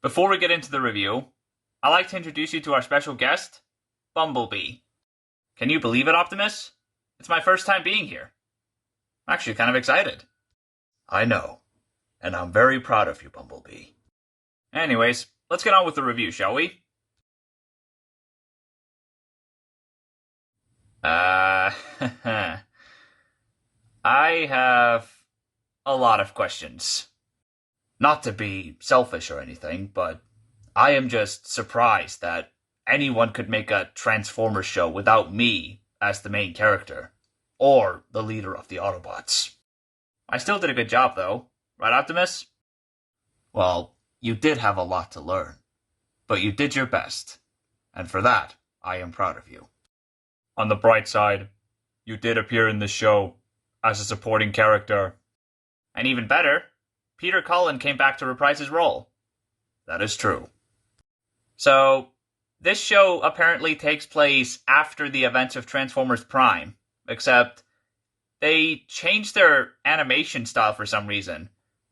Before we get into the review, I'd like to introduce you to our special guest, Bumblebee. Can you believe it, Optimus? It's my first time being here. I'm actually kind of excited. I know, and I'm very proud of you, Bumblebee. Anyways, let's get on with the review, shall we? I have a lot of questions. Not to be selfish or anything, but I am just surprised that anyone could make a Transformers show without me as the main character, or the leader of the Autobots. I still did a good job, though. Right, Optimus? Well, you did have a lot to learn, but you did your best, and for that, I am proud of you. On the bright side, you did appear in this show as a supporting character. And even better, Peter Cullen came back to reprise his role. That is true. So, this show apparently takes place after the events of Transformers Prime, except they changed their animation style for some reason,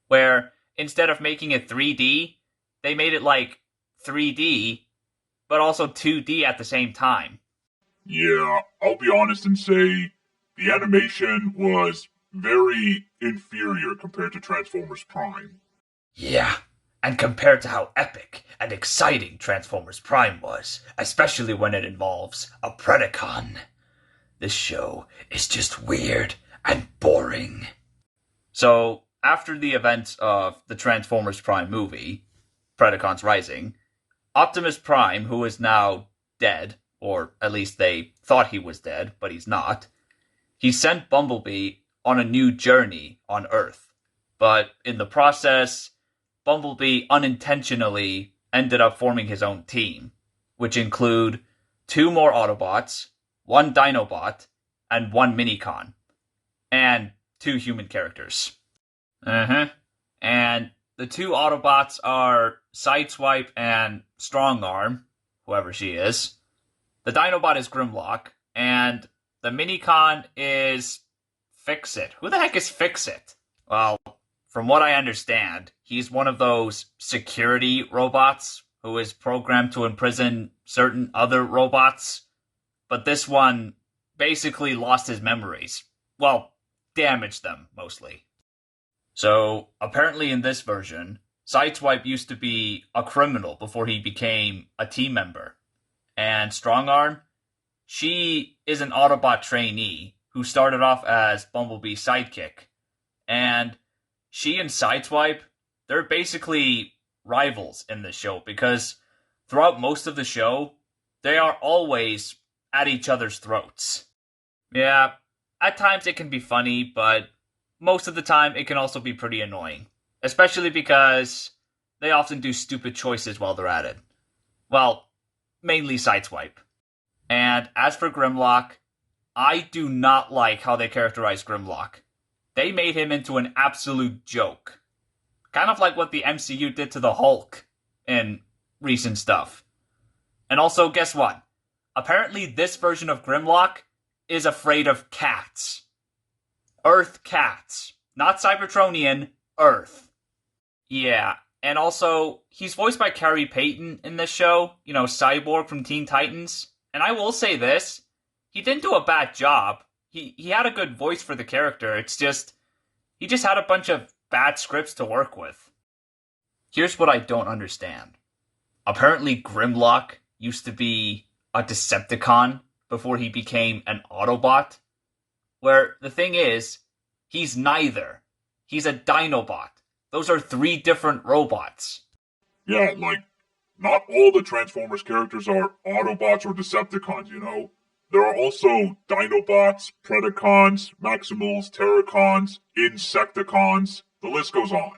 where instead of making it 3D, they made it like 3D, but also 2D at the same time. Yeah, I'll be honest and say the animation was very inferior compared to Transformers Prime. Yeah, and compared to how epic and exciting Transformers Prime was, especially when it involves a Predacon, this show is just weird and boring. So, after the events of the Transformers Prime movie, Predacons Rising, Optimus Prime, who is now dead, or at least they thought he was dead, but he's not, he sent Bumblebee on a new journey on Earth. But in the process, Bumblebee unintentionally ended up forming his own team, which include 2 more Autobots, 1 Dinobot, and 1 Minicon, and 2 human characters. And the 2 Autobots are Sideswipe and Strongarm, whoever she is. The Dinobot is Grimlock, and the Minicon is Fix-It. Who the heck is Fix-It? Well, from what I understand, he's one of those security robots who is programmed to imprison certain other robots. But this one basically lost his memories. Well, damaged them, mostly. So, apparently in this version, Sideswipe used to be a criminal before he became a team member. And Strongarm, she is an Autobot trainee who started off as Bumblebee's sidekick. And she and Sideswipe, they're basically rivals in this show because throughout most of the show, they are always at each other's throats. Yeah, at times it can be funny, but most of the time it can also be pretty annoying. Especially because they often do stupid choices while they're at it. Well, mainly Sideswipe. And as for Grimlock, I do not like how they characterize Grimlock. They made him into an absolute joke. Kind of like what the MCU did to the Hulk in recent stuff. And also, guess what? Apparently this version of Grimlock is afraid of cats. Earth cats. Not Cybertronian, Earth. Yeah, and also, he's voiced by Carrie Payton in this show, Cyborg from Teen Titans. And I will say this, he didn't do a bad job. He had a good voice for the character, it's just, he just had a bunch of bad scripts to work with. Here's what I don't understand. Apparently Grimlock used to be a Decepticon before he became an Autobot. Where the thing is, he's neither. He's a Dinobot. Those are 3 different robots. Yeah, like, not all the Transformers characters are Autobots or Decepticons, you know? There are also Dinobots, Predacons, Maximals, Terracons, Insecticons, the list goes on.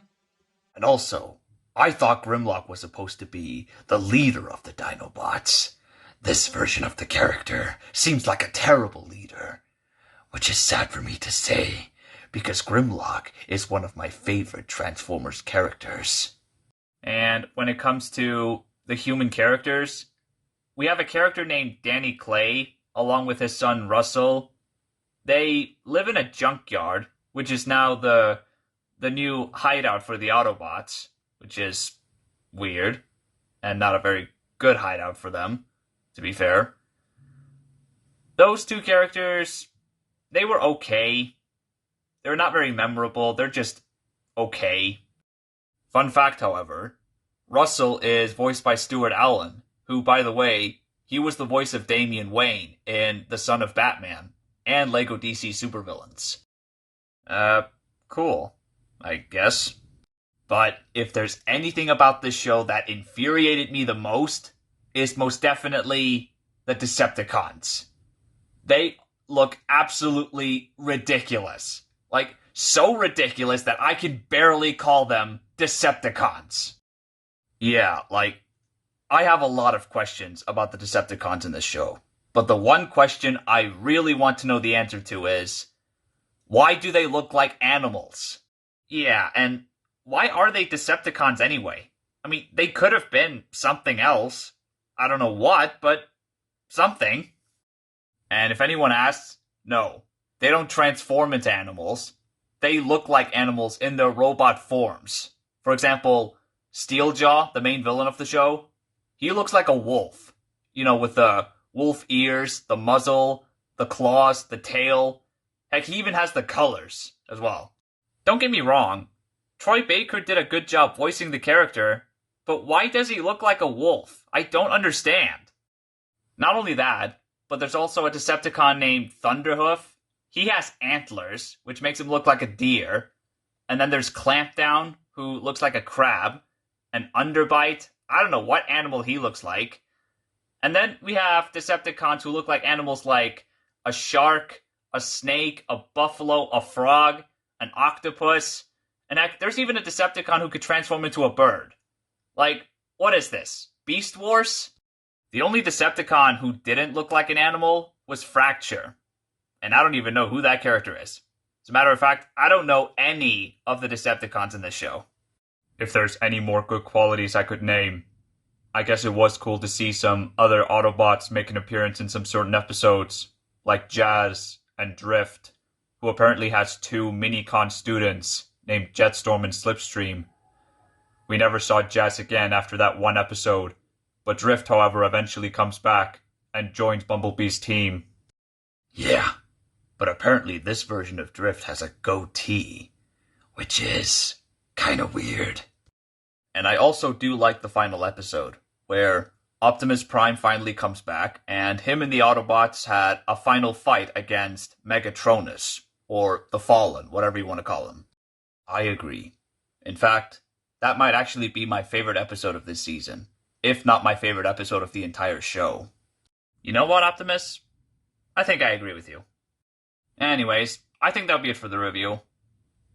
And also, I thought Grimlock was supposed to be the leader of the Dinobots. This version of the character seems like a terrible leader, which is sad for me to say, because Grimlock is one of my favorite Transformers characters. And when it comes to the human characters, we have a character named Danny Clay, along with his son Russell. They live in a junkyard, which is now the new hideout for the Autobots, which is weird, and not a very good hideout for them, to be fair. Those two characters, they were okay. They're not very memorable, they're just okay. Fun fact, however, Russell is voiced by Stuart Allen, who, by the way, he was the voice of Damian Wayne in The Son of Batman and LEGO DC Supervillains. Cool, I guess. But if there's anything about this show that infuriated me the most, it's most definitely the Decepticons. They look absolutely ridiculous. Like, so ridiculous that I can barely call them Decepticons. Yeah, like, I have a lot of questions about the Decepticons in this show. But the one question I really want to know the answer to is, why do they look like animals? Yeah, and why are they Decepticons anyway? I mean, they could have been something else. I don't know what, but something. And if anyone asks, no, they don't transform into animals. They look like animals in their robot forms. For example, Steeljaw, the main villain of the show, he looks like a wolf. You know, with the wolf ears, the muzzle, the claws, the tail. Heck, he even has the colors as well. Don't get me wrong, Troy Baker did a good job voicing the character, but why does he look like a wolf? I don't understand. Not only that, but there's also a Decepticon named Thunderhoof. He has antlers, which makes him look like a deer. And then there's Clampdown, who looks like a crab. And Underbite, I don't know what animal he looks like. And then we have Decepticons who look like animals like a shark, a snake, a buffalo, a frog, an octopus. And there's even a Decepticon who could transform into a bird. Like, what is this? Beast Wars? The only Decepticon who didn't look like an animal was Fracture. And I don't even know who that character is. As a matter of fact, I don't know any of the Decepticons in this show. If there's any more good qualities I could name, I guess it was cool to see some other Autobots make an appearance in some certain episodes, like Jazz and Drift, who apparently has two Minicon students named Jetstorm and Slipstream. We never saw Jazz again after that one episode, but Drift, however, eventually comes back and joins Bumblebee's team. Yeah, but apparently this version of Drift has a goatee, which is kinda weird. And I also do like the final episode, where Optimus Prime finally comes back, and him and the Autobots had a final fight against Megatronus, or the Fallen, whatever you want to call him. I agree. In fact, that might actually be my favorite episode of this season, if not my favorite episode of the entire show. You know what, Optimus? I think I agree with you. Anyways, I think that'll be it for the review.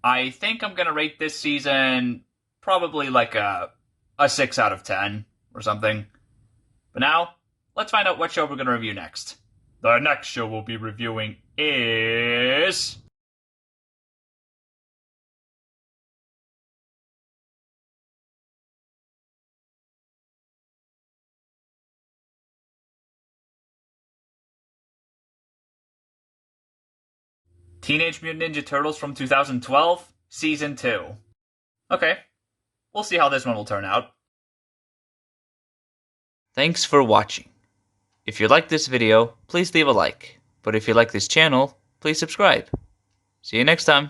I think I'm going to rate this season probably like a 6 out of 10 or something. But now, let's find out what show we're going to review next. The next show we'll be reviewing is... Teenage Mutant Ninja Turtles from 2012, Season 2. Okay, we'll see how this one will turn out. Thanks for watching. If you like this video, please leave a like. But if you like this channel, please subscribe. See you next time.